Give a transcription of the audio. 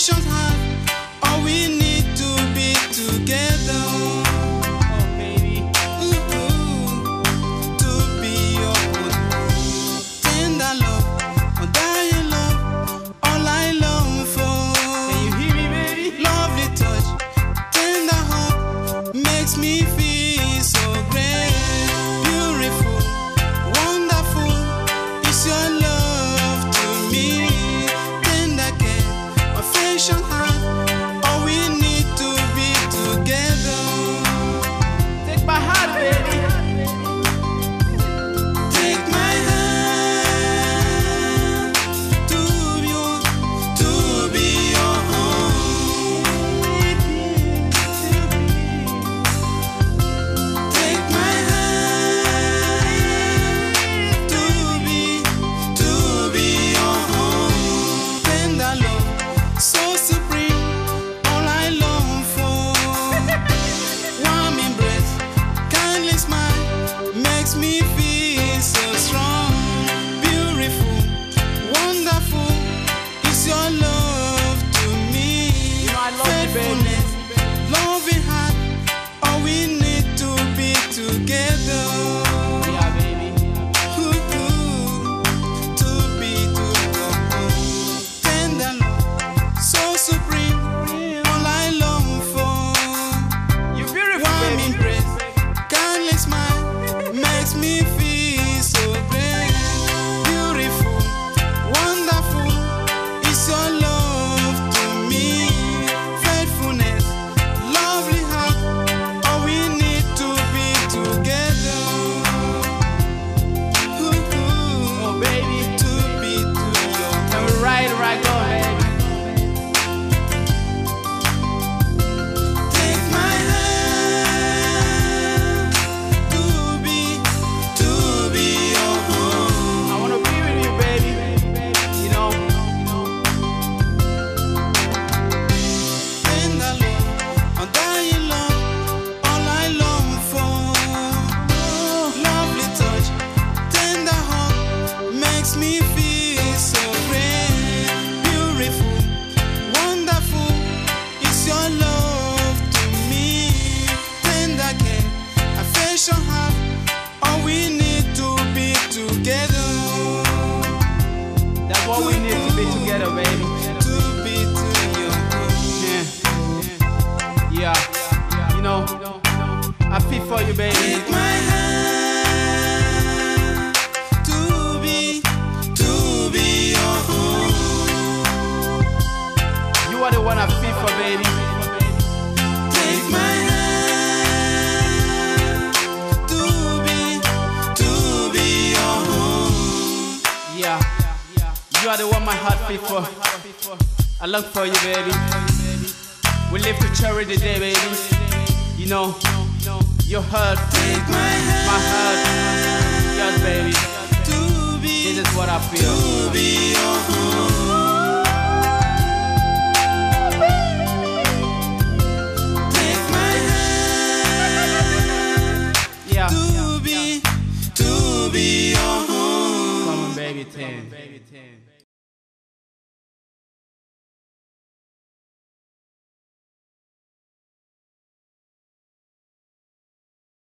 affections have all we need to be together. Oh baby, To be your own. Tender love, undying love, all I long for. can you hear me, baby? Lovely touch, tender heart, makes me feel so great. Beautiful, wonderful, is your love to me. Tender care, affection heart, all we need to be together. Take my heart, baby. Take my hand to be your home. Take my hand to be your home. Tender love, so supreme, all I long for. Warm embrace, kindly smile, makes me feel so strong. Beautiful, wonderful, is your love to me. You know I love you, baby. Faithfulness, loving heart, all we need to be together. Yeah, baby. To be your home. Tender love, so supreme, all I long for. You beautiful, Warm baby. embrace, kindly smile, makes me feel so great. Beautiful, wonderful, is your love to me. Faithfulness, lovely heart, all we need to be together. Oh baby, To be your can we ride go, baby? Take my hand to be your home. I wanna be with you, baby. You know. Tender love, undying love, all I long for. Lovely touch, tender heart, makes me feel so great. Beautiful, wonderful, is your love to me. Tender care, affection have, all we need to be together. That's what we need to be together, baby. To be your home. Yeah. You know, I feel for you, baby. Take my hand to be your home. You are the one I feel for, baby. Take my hand to be your home. Yeah. You are the one my heart feel for. I long for you, baby. We live to cherish the day, baby. You know, your heart, Take my hand my heart, yours, baby. to This is what I feel. be your home. Take my hand Yeah. to be your home. Come on, baby, 10.